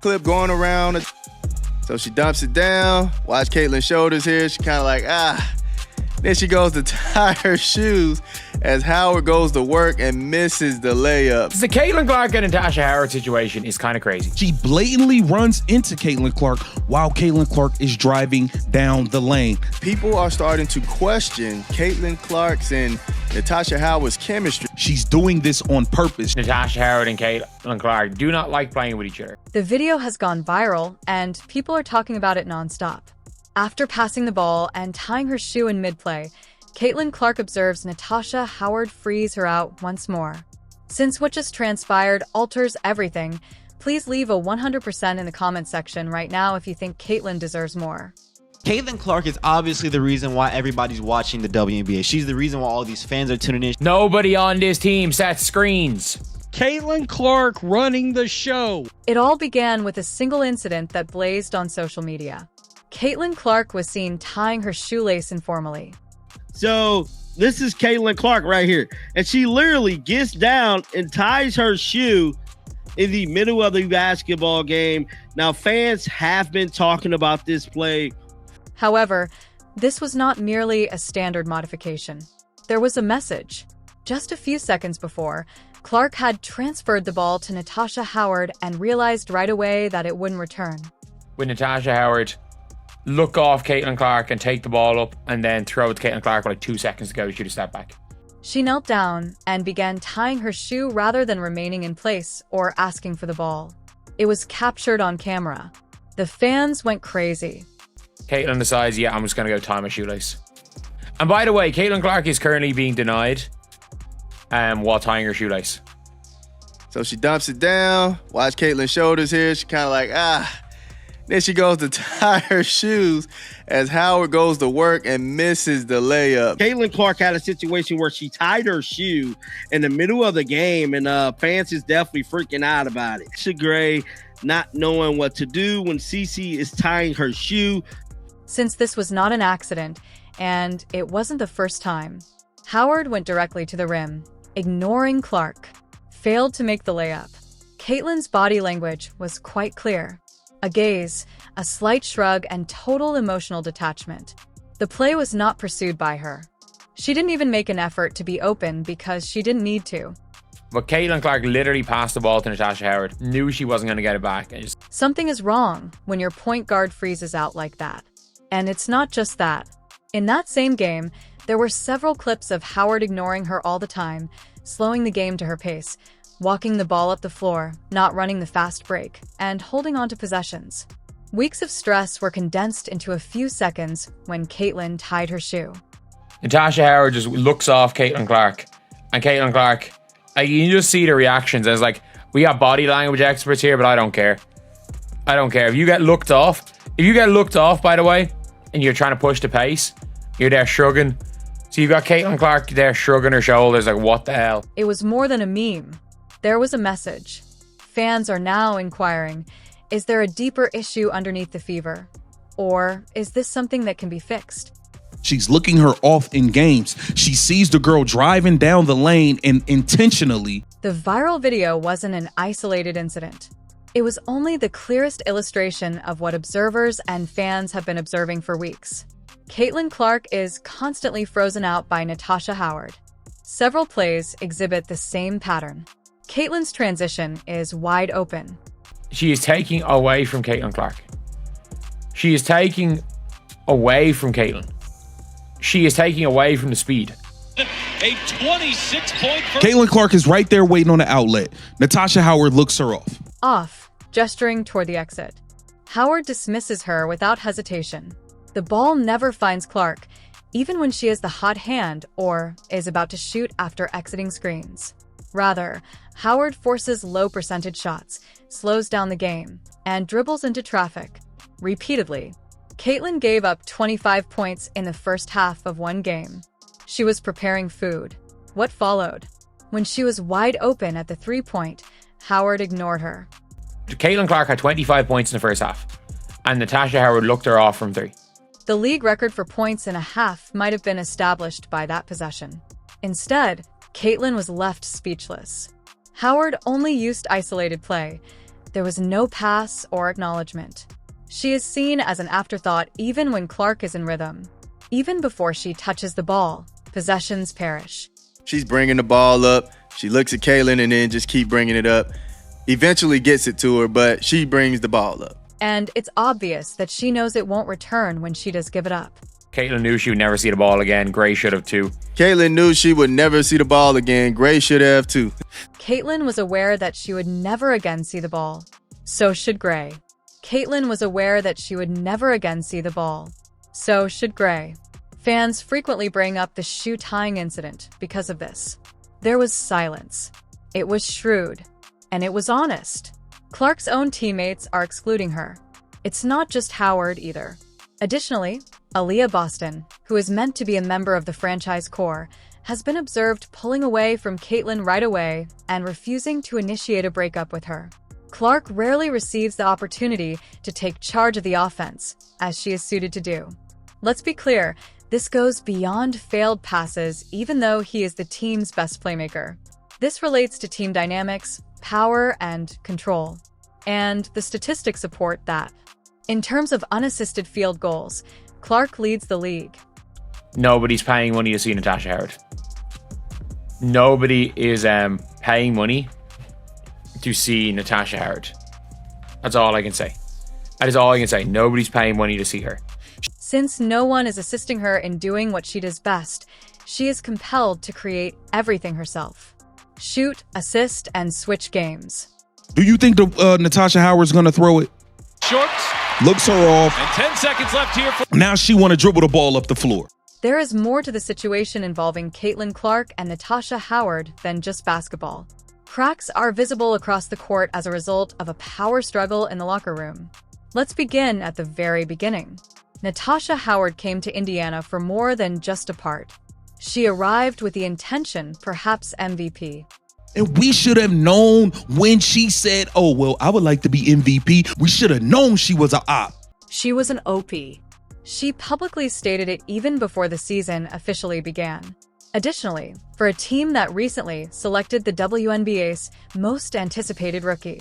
clip going around. So she dumps it down. Watch Caitlin's shoulders here. She kind of like, Then she goes to tie her shoes as Howard goes to work and misses the layup. The Caitlin Clark and Natasha Howard situation is kind of crazy. She blatantly runs into Caitlin Clark while Caitlin Clark is driving down the lane. People are starting to question Caitlin Clark's and Natasha Howard's chemistry. She's doing this on purpose. Natasha Howard and Caitlin Clark do not like playing with each other. The video has gone viral, and people are talking about it nonstop. After passing the ball and tying her shoe in mid-play, Caitlin Clark observes Natasha Howard frees her out once more. Since what just transpired alters everything, please leave a 100% in the comment section right now if you think Caitlin deserves more. Caitlin Clark is obviously the reason why everybody's watching the WNBA. She's the reason why all these fans are tuning in. Nobody on this team sets screens. Caitlin Clark running the show. It all began with a single incident that blazed on social media. Caitlin Clark was seen tying her shoelace informally. So this is Caitlin Clark right here. And she literally gets down and ties her shoe in the middle of the basketball game. Now, fans have been talking about this play. However, this was not merely a standard modification. There was a message. Just a few seconds before, Clark had transferred the ball to Natasha Howard and realized right away that it wouldn't return. With Natasha Howard, look off Caitlin Clark and take the ball up and then throw it to Caitlin Clark with like 2 seconds to go to shoot a step back. She knelt down and began tying her shoe rather than remaining in place or asking for the ball. It was captured on camera. The fans went crazy. Caitlin decides, yeah, I'm just going to go tie my shoelace. And by the way, Caitlin Clark is currently being denied while tying her shoelace. So she dumps it down. Watch Caitlin's shoulders here. She kind of like, Then she goes to tie her shoes as Howard goes to work and misses the layup. Caitlin Clark had a situation where she tied her shoe in the middle of the game, and fans is definitely freaking out about it. Shagray not knowing what to do when Cece is tying her shoe. Since this was not an accident, and it wasn't the first time, Howard went directly to the rim, ignoring Clark, failed to make the layup. Caitlin's body language was quite clear. A gaze, a slight shrug, and total emotional detachment. The play was not pursued by her. She didn't even make an effort to be open because she didn't need to. But Caitlin Clark literally passed the ball to Natasha Howard, knew she wasn't going to get it back. Something is wrong when your point guard freezes out like that. And it's not just that. In that same game, there were several clips of Howard ignoring her all the time, slowing the game to her pace, walking the ball up the floor, not running the fast break, and holding on to possessions. Weeks of stress were condensed into a few seconds when Caitlin tied her shoe. Natasha Howard just looks off Caitlin Clark. And Caitlin Clark, you can just see the reactions. And it's like, we got body language experts here, but I don't care. I don't care. If you get looked off, by the way, and you're trying to push the pace, you're there shrugging. So you've got Caitlin Clark there shrugging her shoulders like, what the hell? It was more than a meme. There was a message. Fans are now inquiring, is there a deeper issue underneath the fever? Or is this something that can be fixed? She's looking her off in games. She sees the girl driving down the lane and intentionally. The viral video wasn't an isolated incident. It was only the clearest illustration of what observers and fans have been observing for weeks. Caitlin Clark is constantly frozen out by Natasha Howard. Several plays exhibit the same pattern. Caitlin's transition is wide open. She is taking away from Caitlin Clark. She is taking away from Caitlin. She is taking away from the speed. A 26-point Caitlin Clark is right there waiting on the outlet. Natasha Howard looks her off. Off, gesturing toward the exit. Howard dismisses her without hesitation. The ball never finds Clark, even when she has the hot hand or is about to shoot after exiting screens. Rather, Howard forces low percentage shots, slows down the game, and dribbles into traffic. Repeatedly, Caitlin gave up 25 points in the first half of one game. She was preparing food. What followed? When she was wide open at the three-point, Howard ignored her. Caitlin Clark had 25 points in the first half, and Natasha Howard looked her off from three. The league record for points in a half might have been established by that possession. Instead, Caitlin was left speechless. Howard only used isolated play. There was no pass or acknowledgement. She is seen as an afterthought even when Clark is in rhythm. Even before she touches the ball, possessions perish. She's bringing the ball up. She looks at Caitlin and then just keep bringing it up. Eventually gets it to her, but she brings the ball up. And it's obvious that she knows it won't return when she does give it up. Caitlin knew she would never see the ball again. Gray should have too. Caitlin knew she would never see the ball again. Gray should have too. Caitlin was aware that she would never again see the ball. So should Gray. Caitlin was aware that she would never again see the ball. So should Gray. Fans frequently bring up the shoe tying incident because of this. There was silence. It was shrewd. And it was honest. Clark's own teammates are excluding her. It's not just Howard either. Additionally, Aaliyah Boston, who is meant to be a member of the franchise core, has been observed pulling away from Caitlin right away and refusing to initiate a breakup with her. Clark rarely receives the opportunity to take charge of the offense, as she is suited to do. Let's be clear, this goes beyond failed passes even though he is the team's best playmaker. This relates to team dynamics, power, and control. And the statistics support that. In terms of unassisted field goals, Clark leads the league. Nobody's paying money to see Natasha Howard. Nobody is paying money to see Natasha Howard. That's all I can say. That is all I can say. Nobody's paying money to see her. Since no one is assisting her in doing what she does best, she is compelled to create everything herself. Shoot, assist, and switch games. Do you think Natasha Howard's going to throw it? Short. Looks her off. And 10 seconds left here. Now she want to dribble the ball up the floor. There is more to the situation involving Caitlin Clark and Natasha Howard than just basketball. Cracks are visible across the court as a result of a power struggle in the locker room. Let's begin at the very beginning. Natasha Howard came to Indiana for more than just a part. She arrived with the intention, perhaps MVP. And we should have known when she said, oh, well, I would like to be MVP. We should have known she was an op. She was an OP. She publicly stated it even before the season officially began. Additionally, for a team that recently selected the WNBA's most anticipated rookie,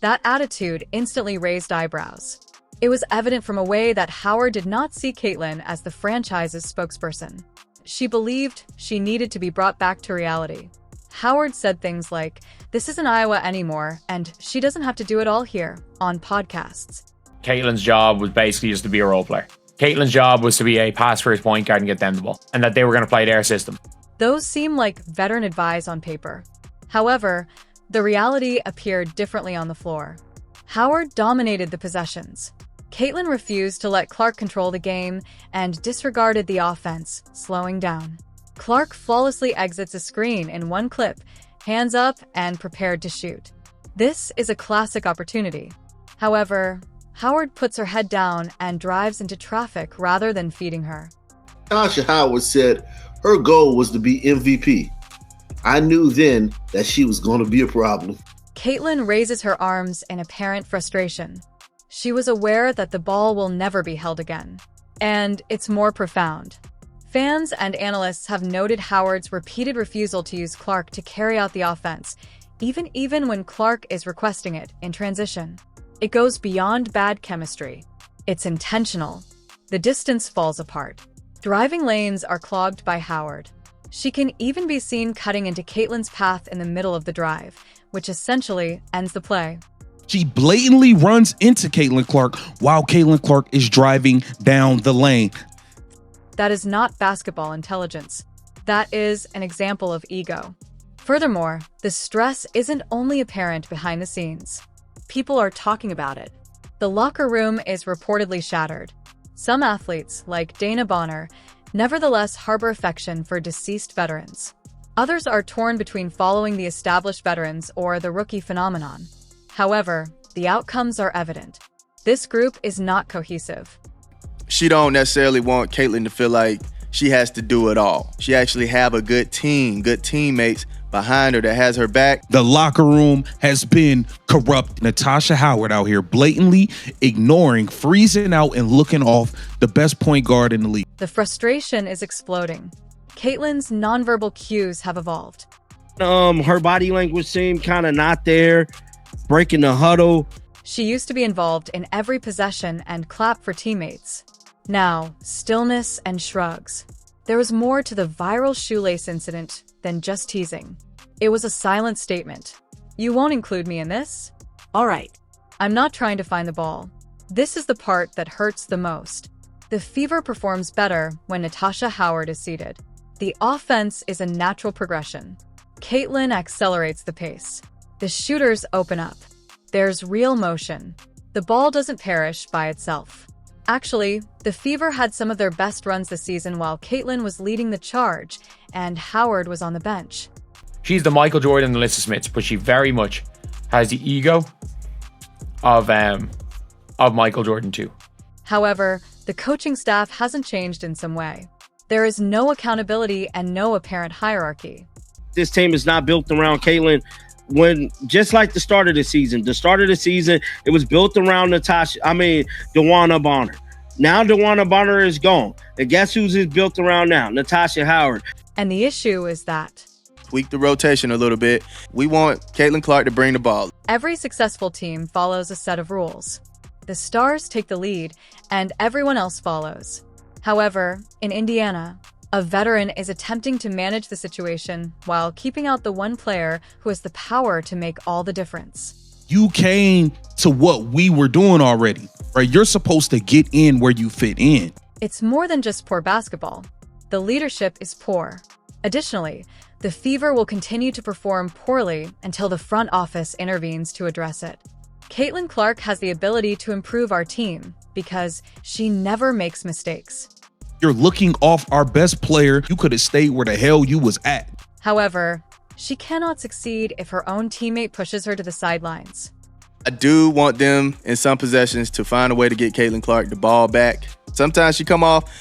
that attitude instantly raised eyebrows. It was evident from a way that Howard did not see Caitlin as the franchise's spokesperson. She believed she needed to be brought back to reality. Howard said things like, "This isn't Iowa anymore, and she doesn't have to do it all here," on podcasts. Caitlin's job was basically just to be a role player. Caitlin's job was to be a pass-first point guard and get them the ball, and that they were going to play their system. Those seem like veteran advice on paper. However, the reality appeared differently on the floor. Howard dominated the possessions. Caitlin refused to let Clark control the game and disregarded the offense, slowing down. Clark flawlessly exits a screen in one clip, hands up and prepared to shoot. This is a classic opportunity. However, Howard puts her head down and drives into traffic rather than feeding her. Natasha Howard said her goal was to be MVP. I knew then that she was going to be a problem. Caitlin raises her arms in apparent frustration. She was aware that the ball will never be held again. And it's more profound. Fans and analysts have noted Howard's repeated refusal to use Clark to carry out the offense, even when Clark is requesting it in transition. It goes beyond bad chemistry. It's intentional. The distance falls apart. Driving lanes are clogged by Howard. She can even be seen cutting into Caitlin's path in the middle of the drive, which essentially ends the play. She blatantly runs into Caitlin Clark while Caitlin Clark is driving down the lane. That is not basketball intelligence. That is an example of ego. Furthermore, the stress isn't only apparent behind the scenes. People are talking about it. The locker room is reportedly shattered. Some athletes, like Dana Bonner, nevertheless harbor affection for deceased veterans. Others are torn between following the established veterans or the rookie phenomenon. However, the outcomes are evident. This group is not cohesive. She don't necessarily want Caitlin to feel like she has to do it all. She actually have a good team, good teammates behind her that has her back. The locker room has been corrupt. Natasha Howard out here blatantly ignoring, freezing out, and looking off the best point guard in the league. The frustration is exploding. Caitlin's nonverbal cues have evolved. Her body language seemed kind of not there, breaking the huddle. She used to be involved in every possession and clap for teammates. Now, stillness and shrugs. There was more to the viral shoelace incident than just teasing. It was a silent statement. You won't include me in this? All right. I'm not trying to find the ball. This is the part that hurts the most. The Fever performs better when Natasha Howard is seated. The offense is a natural progression. Caitlin accelerates the pace. The shooters open up. There's real motion. The ball doesn't perish by itself. Actually, the Fever had some of their best runs this season while Caitlin was leading the charge and Howard was on the bench. She's the Michael Jordan and Alyssa Smith, but she very much has the ego of Michael Jordan too. However, the coaching staff hasn't changed in some way. There is no accountability and no apparent hierarchy. This team is not built around Caitlin. When just like the start of the season, it was built around DeWanna Bonner. Now DeWanna Bonner is gone. And guess who's is built around now? Natasha Howard. And the issue is that Tweak the rotation a little bit. We want Caitlin Clark to bring the ball. every successful team follows a set of rules. The stars take the lead, and everyone else follows. However, in Indiana, a veteran is attempting to manage the situation while keeping out the one player who has the power to make all the difference. You came to what we were doing already, right? You're supposed to get in where you fit in. It's more than just poor basketball. The leadership is poor. Additionally, the Fever will continue to perform poorly until the front office intervenes to address it. Caitlin Clark has the ability to improve our team because she never makes mistakes. You're looking off our best player. You could have stayed where the hell you was at. However, she cannot succeed if her own teammate pushes her to the sidelines. I do want them in some possessions to find a way to get Caitlin Clark the ball back. Sometimes she come off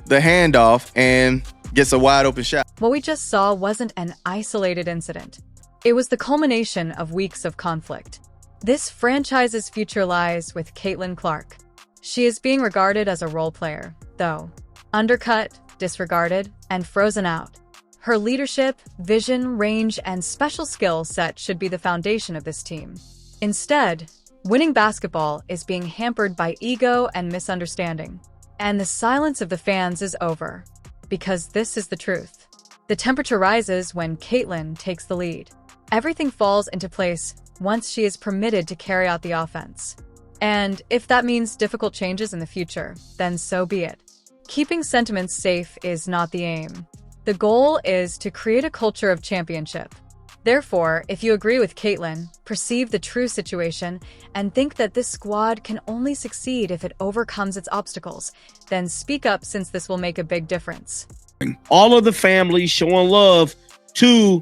the handoff and gets a wide open shot. What we just saw wasn't an isolated incident. It was the culmination of weeks of conflict. This franchise's future lies with Caitlin Clark. She is being regarded as a role player, though. Undercut, disregarded, and frozen out. Her leadership, vision, range, and special skill set should be the foundation of this team. Instead, winning basketball is being hampered by ego and misunderstanding. And the silence of the fans is over. Because this is the truth. The temperature rises when Caitlin takes the lead. Everything falls into place once she is permitted to carry out the offense. And if that means difficult changes in the future, then so be it. Keeping sentiments safe is not the aim. The goal is to create a culture of championship. Therefore, if you agree with Caitlin, perceive the true situation, and think that this squad can only succeed if it overcomes its obstacles, then speak up since this will make a big difference. All of the families showing love to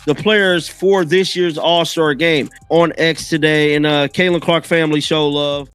the players for this year's All-Star game on X today, and Caitlin Clark family show love.